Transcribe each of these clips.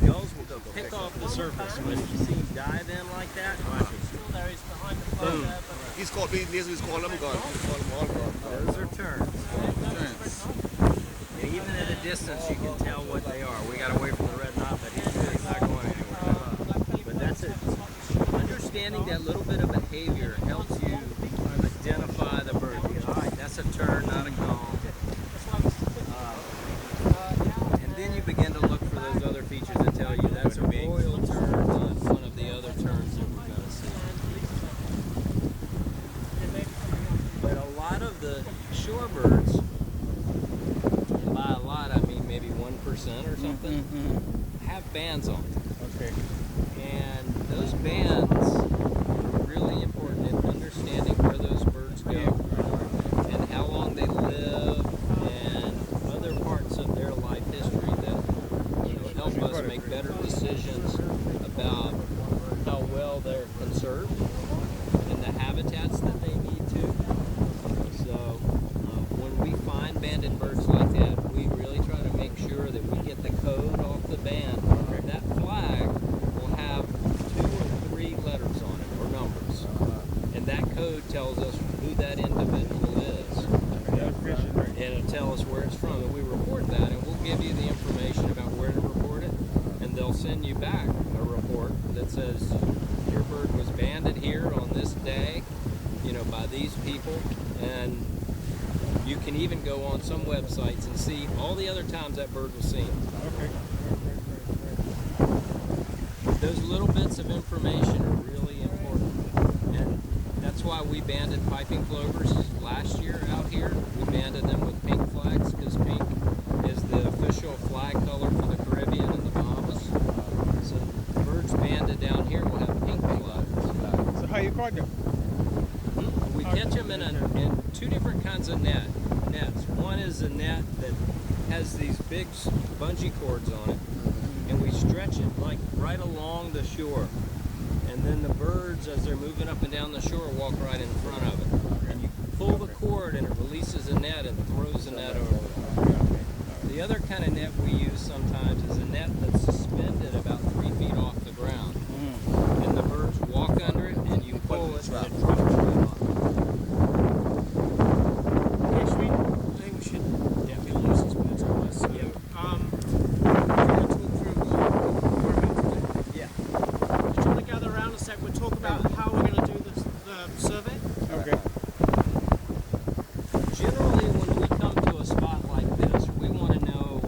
Gulls will go pick off the surface, but if you see him dive in like that, boom. He's called me, he's calling them gone. Those are terns. And even at a distance, you can tell what they are. We got away from the red knot, but he's not going anywhere. But that's it. Understanding that little bit of behavior helps you identify the bird. All right, that's a tern, not a gull. And then you begin to look for those other features that tell you that's a royal tern, not one of the other terns that we're going to see. But a lot of the shorebirds, and by a lot I mean maybe 1% or something, have bands on them. Okay. And those bands are really important in understanding where those birds go and how long they live and other parts of their life history that help us make better decisions about how well they're conserved and the habitats that they need to. So when we find banded birds like that, we really try to make sure that we get the code off the band. That flag will have 2 or 3 letters on it, or numbers. And that code tells us who that individual is. And it'll tell us where it's from. And we report that, and we'll give you the information about where to report it. And they'll send you back a report that says your bird was banded here on this day, by these people. And you can even go on some websites and see all the other times that bird was seen. Okay. Those little bits of information are really important, and that's why we banded piping plovers last year out here. We banded them with pink flags because pink is the official flag color for the Caribbean and the Bahamas. So birds banded down here will have pink flags. So how you caught them? We catch them in 2 different kinds of nets. One is a net that has these big bungee cords on it, and we stretch it like right along the shore. And then the birds, as they're moving up and down the shore, walk right in front of it. And you pull the cord and it releases a net and throws the net over. The other kind of net we use sometimes is a net that's suspended about 3 feet off the ground. And the birds walk under it and you pull it and it drops right off. I think we should definitely use these birds on this. Yeah. Around a sec, we'll talk about how we're going to do the survey. Okay. Generally, when we come to a spot like this, we want to know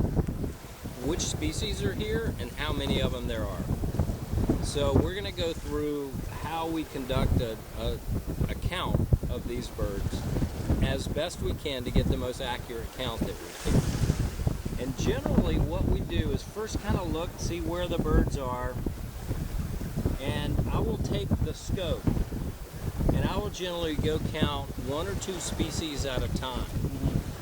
which species are here and how many of them there are. So we're going to go through how we conduct a count of these birds as best we can to get the most accurate count that we can. And generally what we do is first kind of look, see where the birds are, and I will take the scope and I will generally go count 1 or 2 species at a time.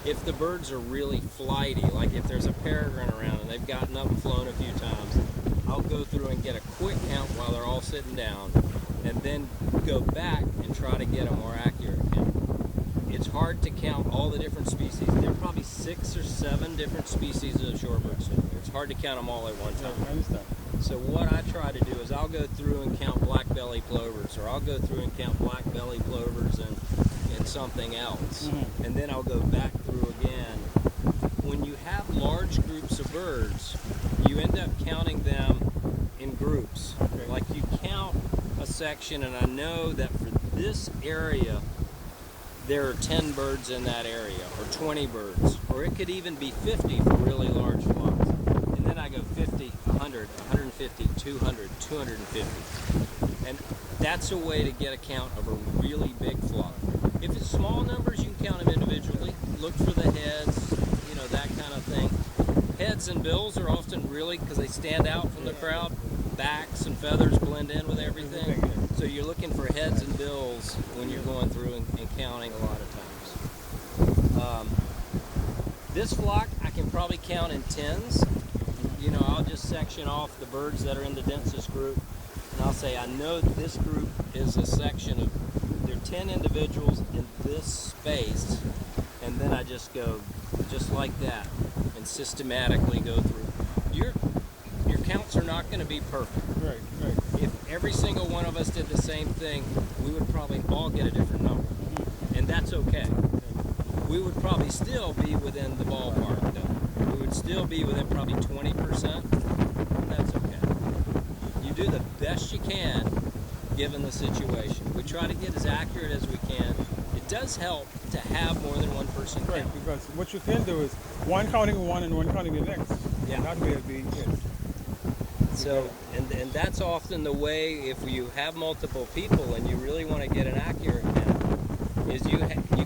If the birds are really flighty, like if there's a peregrine around and they've gotten up and flown a few times, I'll go through and get a quick count while they're all sitting down and then go back and try to get a more accurate count. It's hard to count all the different species. There are probably 6 or 7 different species of shorebirds. It's hard to count them all at one time. I understand. So what I try to do is I'll go through and count black-belly plovers, or I'll go through and count black-belly plovers and something else. And then I'll go back through again. When you have large groups of birds, you end up counting them in groups. Like you count a section, and I know that for this area, there are 10 birds in that area, or 20 birds, or it could even be 50 for really large flocks. And then I go 50, 100, 150, 200, 250. And that's a way to get a count of a really big flock. If it's small numbers, you can count them individually. Look for the heads, that kind of thing. Heads and bills are often really, because they stand out from the crowd, backs and feathers blend in with everything. So you're looking for heads and bills when you're going through and counting a lot of times. This flock I can probably count in tens. I'll just section off the birds that are in the densest group, and I'll say I know this group is a section of, there are 10 individuals in this space, and then I just go just like that and systematically go through. You're going to be perfect. Right, right. If every single one of us did the same thing, we would probably all get a different number. And that's okay. We would probably still be within the ballpark, though. We would still be within probably 20%, and that's okay. You do the best you can given the situation. We try to get as accurate as we can. It does help to have more than one person count. Right, because what you can do is one counting one and one counting the next. Yeah. That way it'd be it. So, and that's often the way if you have multiple people and you really want to get an accurate count, is you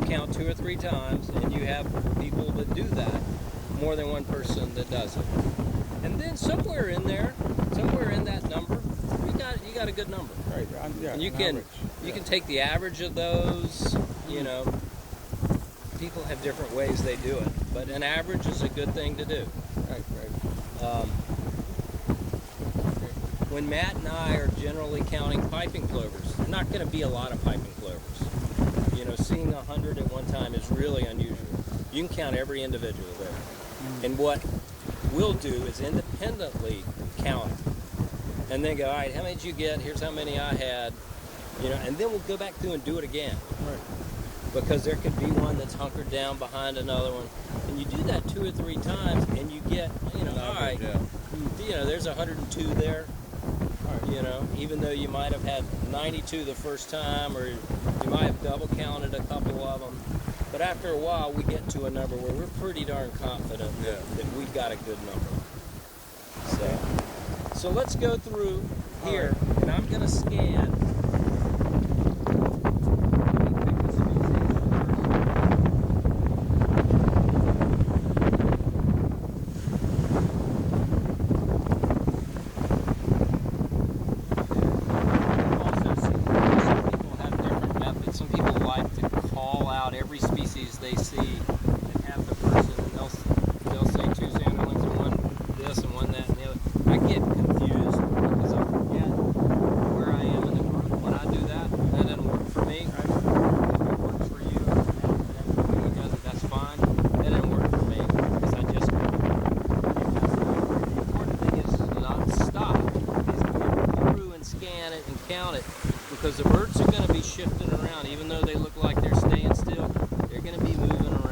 count 2 or 3 times and you have people that do that, more than one person that does it. And then somewhere in there, somewhere in that number, you got a good number. Right, yeah. And you an can average. you can take the average of those, you know. People have different ways they do it, but an average is a good thing to do. Right, right. When Matt and I are generally counting piping plovers, there's not going to be a lot of piping plovers. You know, seeing 100 at one time is really unusual. You can count every individual there. And what we'll do is independently count it. And then go, all right, how many did you get? Here's how many I had. You know, and then we'll go back through and do it again. Right. Because there could be one that's hunkered down behind another one. And you do that 2 or 3 times and you get, you know, all right, you know, there's 102 there. You know, even though you might have had 92 the first time, or you might have double counted a couple of them. But after a while, we get to a number where we're pretty darn confident that we've got a good number. So let's go through here, and I'm going to scan. They see and have the person, and they'll say 2 sanderlings and one this and one that and the other. I get confused because I forget where I am in the group when I do that. That doesn't work for me. If it works for you, and does it, that's fine. That doesn't work for me because I just go. The important thing is not stop. Is go through and scan it and count it, because the birds are going to be shifting around, even though they look like they're staying still. They're going to be moving around.